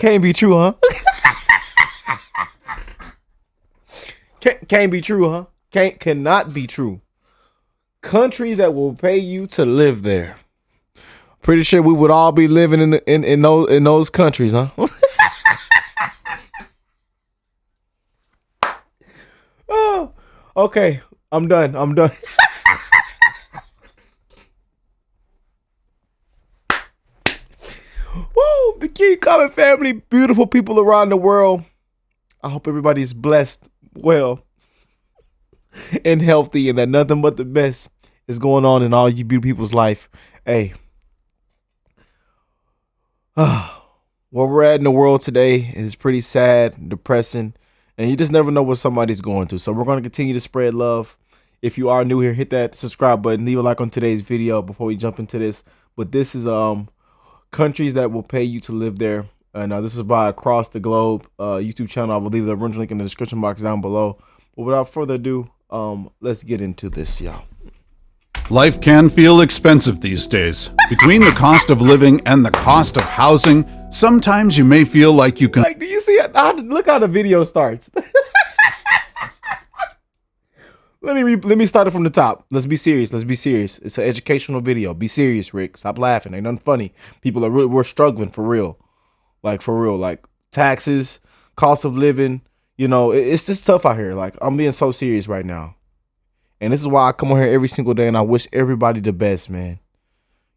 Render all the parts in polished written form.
Can't be true, huh? Can't be true, huh? Cannot be true. Countries that will pay you to live there. Pretty sure we would all be living in those countries, huh? Oh, okay, I'm done. Woo! The Key Comment family, beautiful people around the world. I hope everybody's blessed, well, and healthy, and that nothing but the best is going on in all you beautiful people's life. Hey, where we're at in the world today is pretty sad, depressing, and you just never know what somebody's going through. So we're going to continue to spread love. If you are new here, hit that subscribe button, leave a like on today's video before we jump into this. But this is countries that will pay you to live there. And this is by Across the Globe YouTube channel. I will leave the original link in the description box down below. But without further ado, let's get into this, y'all. Life can feel expensive these days. Between the cost of living and the cost of housing, sometimes you may feel like you can... Like, do you see it? Look how the video starts. Let me start it from the top. Let's be serious. It's an educational video. Be serious, Rick. Stop laughing. Ain't nothing funny. People are we're struggling for real. Like taxes, cost of living. You know, it's just tough out here. Like, I'm being so serious right now. And this is why I come on here every single day and I wish everybody the best, man.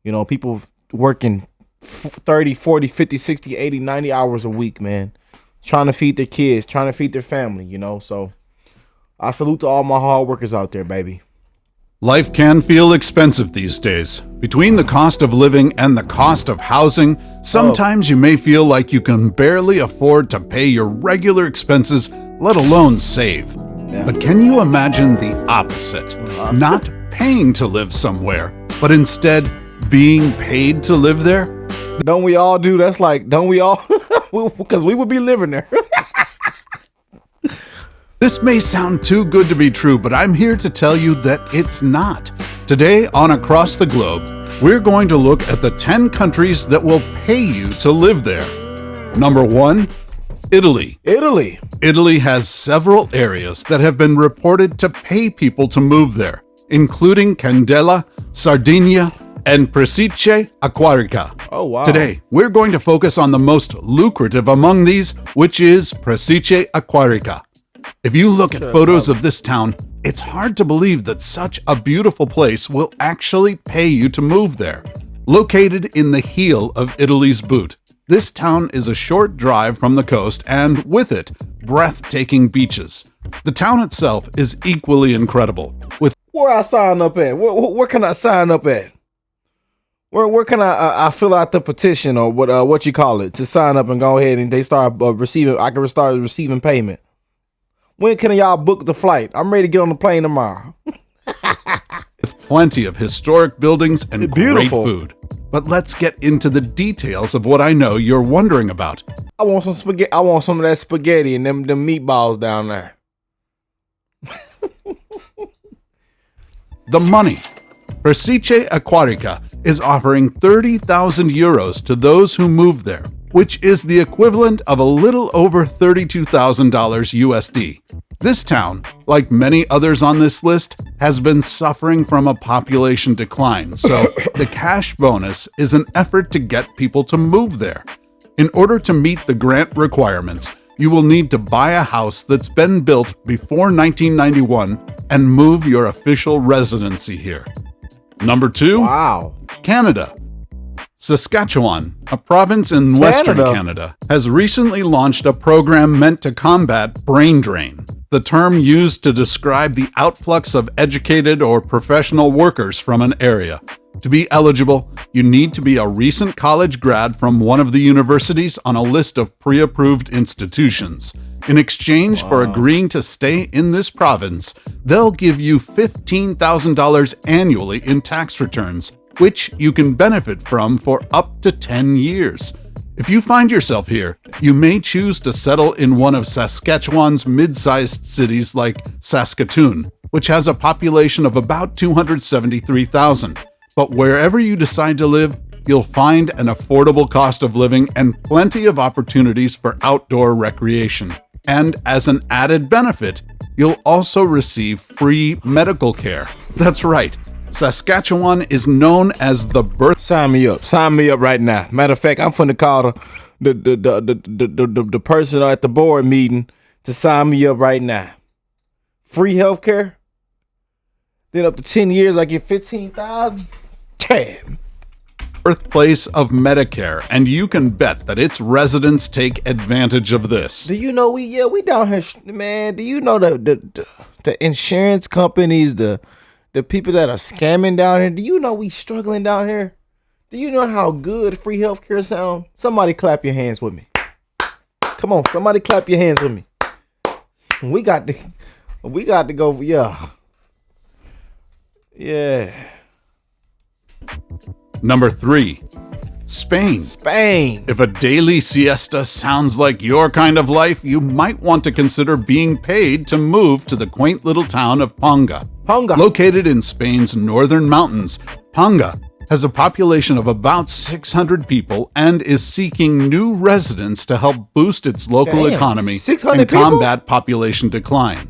You know, people working 30, 40, 50, 60, 80, 90 hours a week, man. Trying to feed their kids, trying to feed their family, you know. So I salute to all my hard workers out there, baby. Life can feel expensive these days. Between the cost of living and the cost of housing, sometimes you may feel like you can barely afford to pay your regular expenses, let alone save. Yeah. But can you imagine the opposite? Not paying to live somewhere, but instead being paid to live there? Don't we all do? That's like, don't we all? Because we would be living there. This may sound too good to be true, but I'm here to tell you that it's not. Today on Across the Globe, we're going to look at the 10 countries that will pay you to live there. Number 1, Italy. Italy has several areas that have been reported to pay people to move there, including Candela, Sardinia, and Presicce Acquarica. Oh, wow. Today, we're going to focus on the most lucrative among these, which is Presicce Acquarica. If you look at photos of this town, it's hard to believe that such a beautiful place will actually pay you to move there. Located in the heel of Italy's boot, this town is a short drive from the coast and, with it, breathtaking beaches. The town itself is equally incredible. Where I sign up at? Where can I sign up at? Where can I fill out the petition or what you call it to sign up and go ahead and they start receiving? I can start receiving payment. When can y'all book the flight? I'm ready to get on the plane tomorrow. With plenty of historic buildings and great food. But let's get into the details of what I know you're wondering about. I want some spaghetti. I want some of that spaghetti and them meatballs down there. The money. Presicce Acquarica is offering 30,000 euros to those who move there, which is the equivalent of a little over $32,000 USD. This town, like many others on this list, has been suffering from a population decline, so the cash bonus is an effort to get people to move there. In order to meet the grant requirements, you will need to buy a house that's been built before 1991 and move your official residency here. Number 2, wow, Canada. Saskatchewan, a province in Western Canada, has recently launched a program meant to combat brain drain, the term used to describe the outflux of educated or professional workers from an area. To be eligible, you need to be a recent college grad from one of the universities on a list of pre-approved institutions. In exchange for agreeing to stay in this province, they'll give you $15,000 annually in tax returns, which you can benefit from for up to 10 years. If you find yourself here, you may choose to settle in one of Saskatchewan's mid-sized cities like Saskatoon, which has a population of about 273,000. But wherever you decide to live, you'll find an affordable cost of living and plenty of opportunities for outdoor recreation. And as an added benefit, you'll also receive free medical care. That's right. Saskatchewan is known as the birth. Sign me up. Sign me up right now. Matter of fact, I'm finna call the person at the board meeting to sign me up right now. Free healthcare. Then up to 10 years, I get $15,000. Damn. Birthplace of Medicare, and you can bet that its residents take advantage of this. Do you know we down here, man? Do you know the insurance companies, the people that are scamming down here? Do you know we struggling down here? Do you know how good free healthcare sound? Somebody clap your hands with me. Come on, somebody clap your hands with me. We got to go. Yeah. Number 3, Spain. If a daily siesta sounds like your kind of life, you might want to consider being paid to move to the quaint little town of Panga. Located in Spain's northern mountains, Panga has a population of about 600 people and is seeking new residents to help boost its local economy and combat population decline.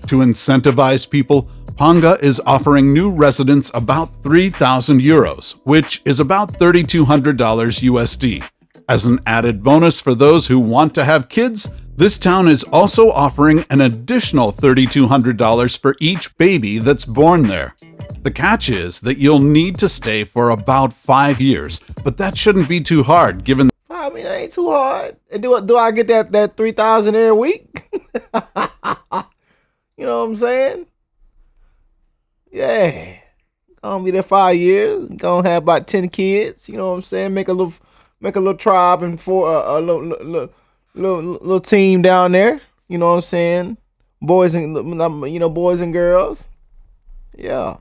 To incentivize people, Panga is offering new residents about 3,000 euros, which is about $3,200 USD. As an added bonus for those who want to have kids, this town is also offering an additional $3,200 for each baby that's born there. The catch is that you'll need to stay for about 5 years, but that shouldn't be too hard given. I mean, it ain't too hard. And do I get that 3,000 every week? You know what I'm saying? Yeah. Gonna be there 5 years. Gonna have about 10 kids. You know what I'm saying? Make a little tribe and for a little team down there. You know what I'm saying? Boys and girls. Yeah.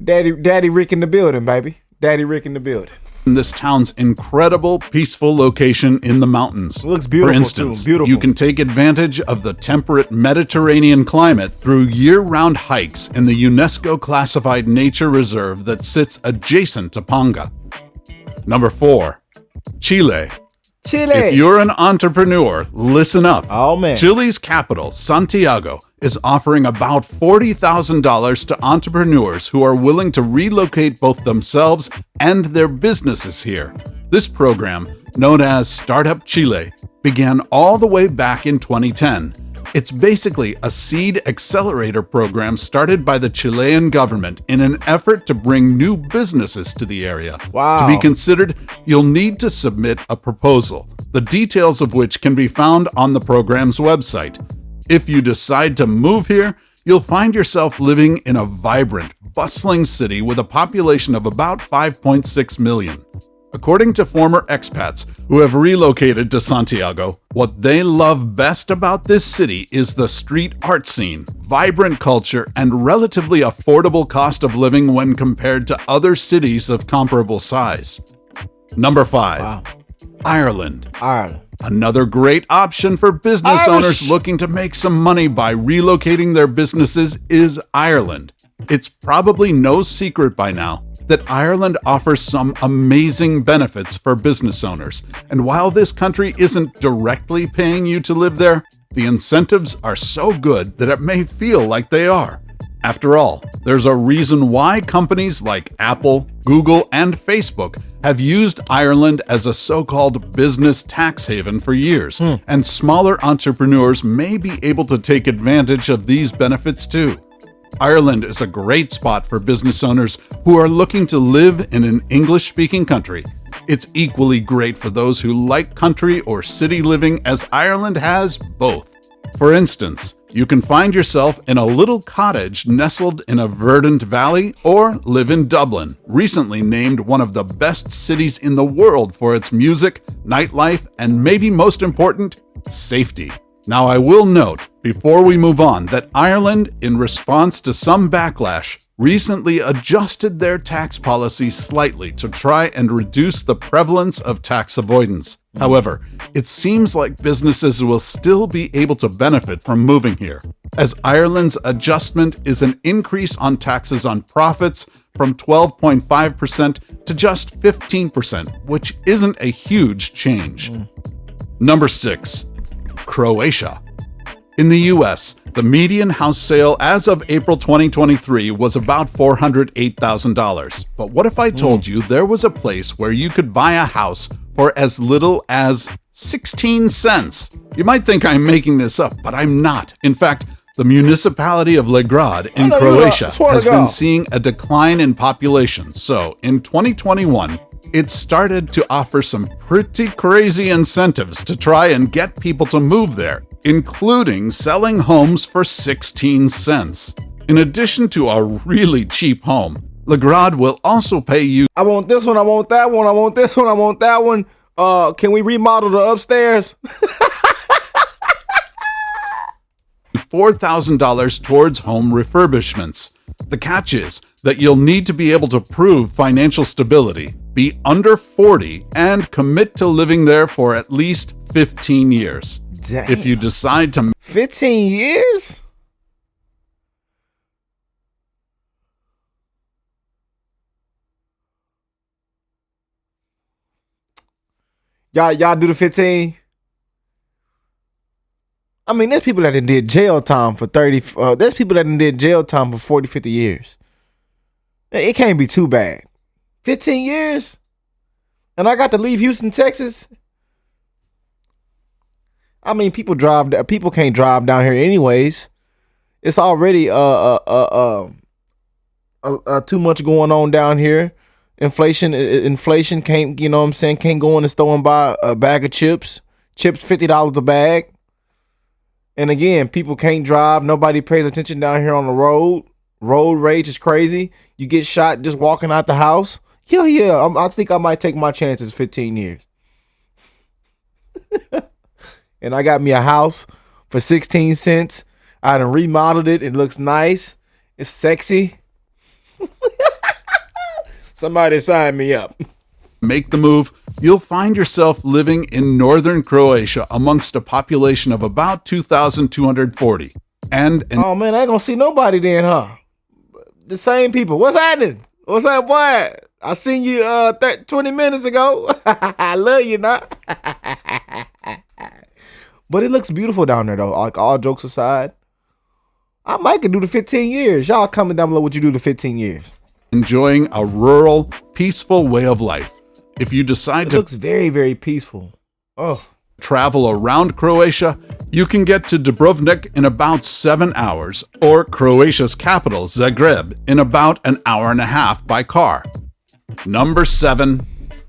Daddy Rick in the building, baby. Daddy Rick in the building. This town's incredible, peaceful location in the mountains. It looks beautiful. For instance, too. Beautiful. You can take advantage of the temperate Mediterranean climate through year-round hikes in the UNESCO-classified nature reserve that sits adjacent to Panga. Number 4, Chile. If you're an entrepreneur, listen up. Oh, man. Chile's capital, Santiago, is offering about $40,000 to entrepreneurs who are willing to relocate both themselves and their businesses here. This program, known as Startup Chile, began all the way back in 2010. It's basically a seed accelerator program started by the Chilean government in an effort to bring new businesses to the area. Wow. To be considered, you'll need to submit a proposal, the details of which can be found on the program's website. If you decide to move here, you'll find yourself living in a vibrant, bustling city with a population of about 5.6 million. According to former expats who have relocated to Santiago, what they love best about this city is the street art scene, vibrant culture, and relatively affordable cost of living when compared to other cities of comparable size. Number 5. Wow. Ireland. Ireland. Another great option for business owners looking to make some money by relocating their businesses is Ireland. It's probably no secret by now that Ireland offers some amazing benefits for business owners. And while this country isn't directly paying you to live there, the incentives are so good that it may feel like they are. After all, there's a reason why companies like Apple, Google, and Facebook have used Ireland as a so-called business tax haven for years, and smaller entrepreneurs may be able to take advantage of these benefits too. Ireland is a great spot for business owners who are looking to live in an English-speaking country. It's equally great for those who like country or city living, as Ireland has both. For instance, you can find yourself in a little cottage nestled in a verdant valley, or live in Dublin, recently named one of the best cities in the world for its music, nightlife, and maybe most important, safety. Now, I will note, before we move on, that Ireland, in response to some backlash, recently adjusted their tax policy slightly to try and reduce the prevalence of tax avoidance. However, it seems like businesses will still be able to benefit from moving here, as Ireland's adjustment is an increase on taxes on profits from 12.5% to just 15%, which isn't a huge change. Number 6. Croatia. In the US, the median house sale as of April 2023 was about $408,000. But what if I told you there was a place where you could buy a house for as little as 16 cents? You might think I'm making this up, but I'm not. In fact, the municipality of Legrad in Croatia has been seeing a decline in population. So, in 2021, it started to offer some pretty crazy incentives to try and get people to move there, including selling homes for 16 cents. In addition to a really cheap home, Legrad will also pay you I want this one, I want that one, I want this one, I want that one. Can we remodel the upstairs? $4,000 towards home refurbishments. The catch is that you'll need to be able to prove financial stability, be under 40, and commit to living there for at least 15 years. Damn. If you decide to 15 years? Y'all do the 15? I mean, there's people that done did jail time for 30. There's people that done did jail time for 40, 50 years. It can't be too bad. 15 years? And I got to leave Houston, Texas? I mean, people can't drive down here anyways. It's already too much going on down here. Inflation can't, you know what I'm saying, can't go in the store and buy a bag of chips. Chips $50 a bag. And again, people can't drive. Nobody pays attention down here on the road. Road rage is crazy. You get shot just walking out the house. Yeah. I think I might take my chances 15 years. And I got me a house for 16 cents. I done remodeled it. It looks nice. It's sexy. Somebody sign me up. make the move, you'll find yourself living in northern Croatia amongst a population of about 2,240. Oh man, I ain't gonna see nobody then, huh? The same people. What's happening? What's up, boy? I seen you 20 minutes ago. I love you, not. But it looks beautiful down there, though. Like, all jokes aside, I might could do the 15 years. Y'all comment down below what you do the 15 years. Enjoying a rural, peaceful way of life. If you decide it looks very, very peaceful. Oh. Travel around Croatia, you can get to Dubrovnik in about 7 hours, or Croatia's capital, Zagreb, in about an hour and a half by car. Number 7,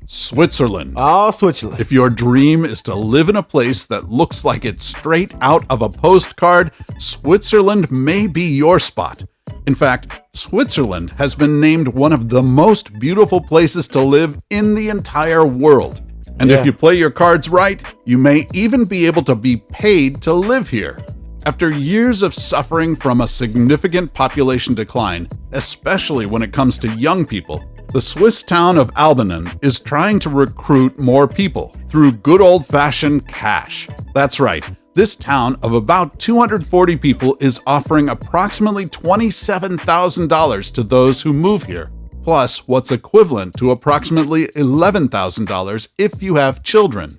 Switzerland. Oh, Switzerland. If your dream is to live in a place that looks like it's straight out of a postcard, Switzerland may be your spot. In fact, Switzerland has been named one of the most beautiful places to live in the entire world. And if you play your cards right, you may even be able to be paid to live here. After years of suffering from a significant population decline, especially when it comes to young people, the Swiss town of Albanen is trying to recruit more people through good old-fashioned cash. That's right. This town of about 240 people is offering approximately $27,000 to those who move here, plus what's equivalent to approximately $11,000 if you have children.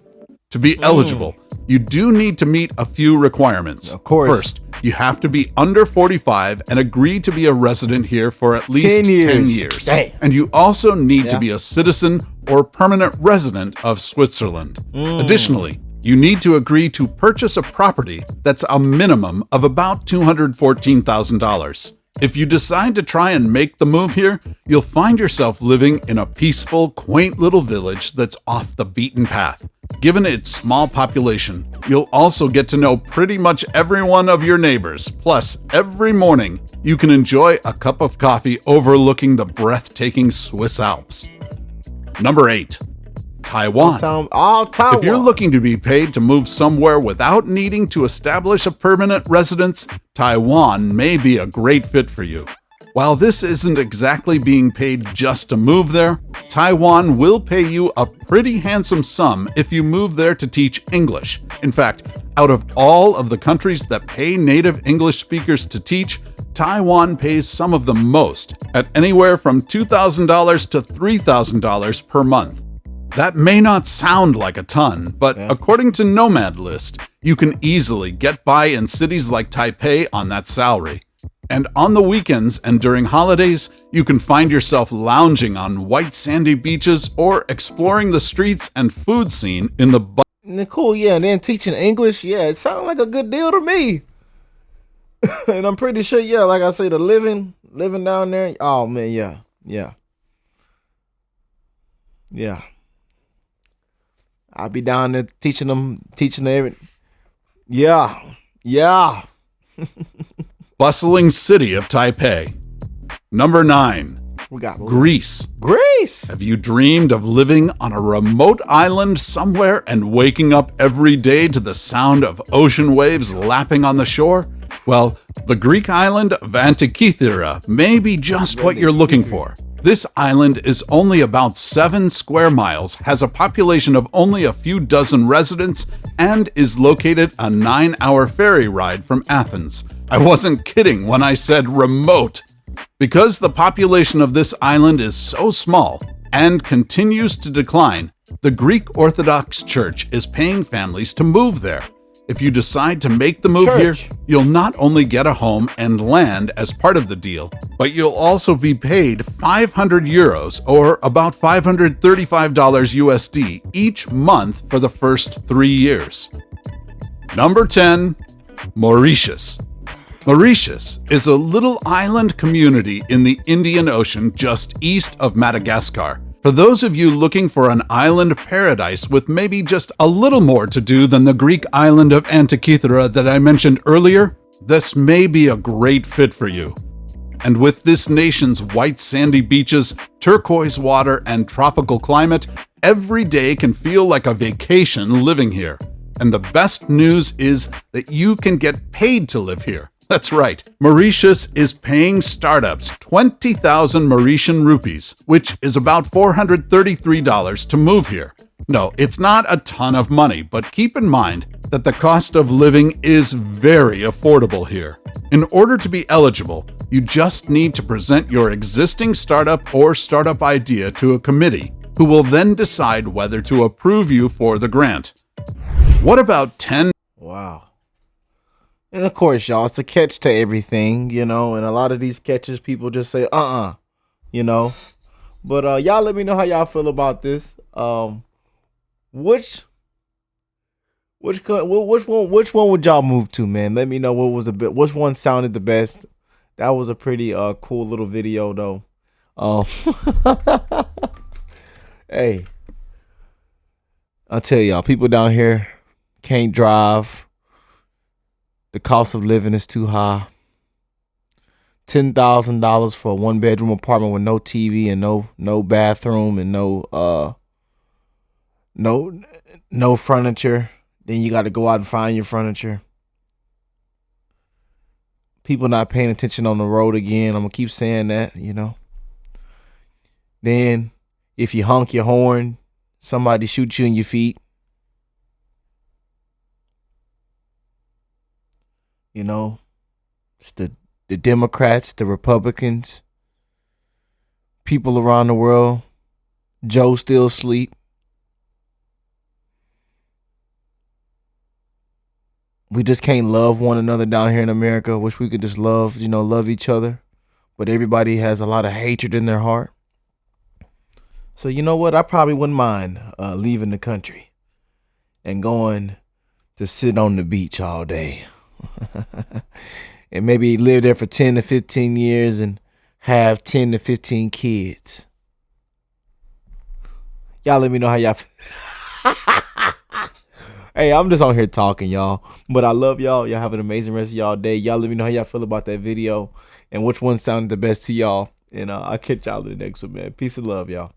To be eligible, you do need to meet a few requirements. Of course. First, you have to be under 45 and agree to be a resident here for at least 10 years. Dang. And you also need to be a citizen or permanent resident of Switzerland. Additionally, you need to agree to purchase a property that's a minimum of about $214,000. If you decide to try and make the move here, you'll find yourself living in a peaceful, quaint little village that's off the beaten path. Given its small population, you'll also get to know pretty much every one of your neighbors. Plus, every morning, you can enjoy a cup of coffee overlooking the breathtaking Swiss Alps. Number 8. Taiwan. Taiwan. If you're looking to be paid to move somewhere without needing to establish a permanent residence, Taiwan may be a great fit for you. While this isn't exactly being paid just to move there, Taiwan will pay you a pretty handsome sum if you move there to teach English. In fact, out of all of the countries that pay native English speakers to teach, Taiwan pays some of the most, at anywhere from $2,000 to $3,000 per month. That may not sound like a ton, but according to Nomad List, you can easily get by in cities like Taipei on that salary. And on the weekends and during holidays, you can find yourself lounging on white sandy beaches or exploring the streets and food scene in the cool, yeah, and then teaching English, yeah, it sounds like a good deal to me. And I'm pretty sure, yeah, like I say, the living down there, oh man, yeah. I'll be down there teaching them everything. Yeah. bustling city of Taipei. Number 9. We got Greece. Greece. Have you dreamed of living on a remote island somewhere and waking up every day to the sound of ocean waves lapping on the shore? Well, the Greek island of Antikythera may be just what you're looking for. This island is only about 7 square miles, has a population of only a few dozen residents, and is located a 9-hour ferry ride from Athens. I wasn't kidding when I said remote. Because the population of this island is so small and continues to decline, the Greek Orthodox Church is paying families to move there. If you decide to make the move here, you'll not only get a home and land as part of the deal, but you'll also be paid 500 euros or about $535 USD each month for the first 3 years. Number 10. Mauritius. Mauritius is a little island community in the Indian Ocean just east of Madagascar. For those of you looking for an island paradise with maybe just a little more to do than the Greek island of Antikythera that I mentioned earlier, this may be a great fit for you. And with this nation's white sandy beaches, turquoise water, and tropical climate, every day can feel like a vacation living here. And the best news is that you can get paid to live here. That's right, Mauritius is paying startups 20,000 Mauritian rupees, which is about $433 to move here. No, it's not a ton of money, but keep in mind that the cost of living is very affordable here. In order to be eligible, you just need to present your existing startup or startup idea to a committee, who will then decide whether to approve you for the grant. What about 10? Wow. And of course, y'all, it's a catch to everything, and a lot of these catches, people just say, But y'all let me know how y'all feel about this. Which one would y'all move to, man? Let me know which one sounded the best. That was a pretty cool little video, though. Hey, I'll tell y'all, people down here can't drive. The cost of living is too high. $10,000 for a 1-bedroom apartment with no TV and no bathroom and no furniture. Then you got to go out and find your furniture. People not paying attention on the road again. I'm gonna keep saying that, Then if you honk your horn, somebody shoots you in your feet. It's the Democrats, the Republicans, people around the world. Joe still asleep. We just can't love one another down here in America. Wish we could just love each other. But everybody has a lot of hatred in their heart. So you know what? I probably wouldn't mind leaving the country and going to sit on the beach all day. And maybe live there for 10 to 15 years and have 10 to 15 kids. Y'all let me know how y'all feel. Hey, I'm just on here talking, y'all. But I love y'all. Y'all have an amazing rest of y'all day. Y'all let me know how y'all feel about that video and which one sounded the best to y'all. And I'll catch y'all in the next one, man. Peace and love, y'all.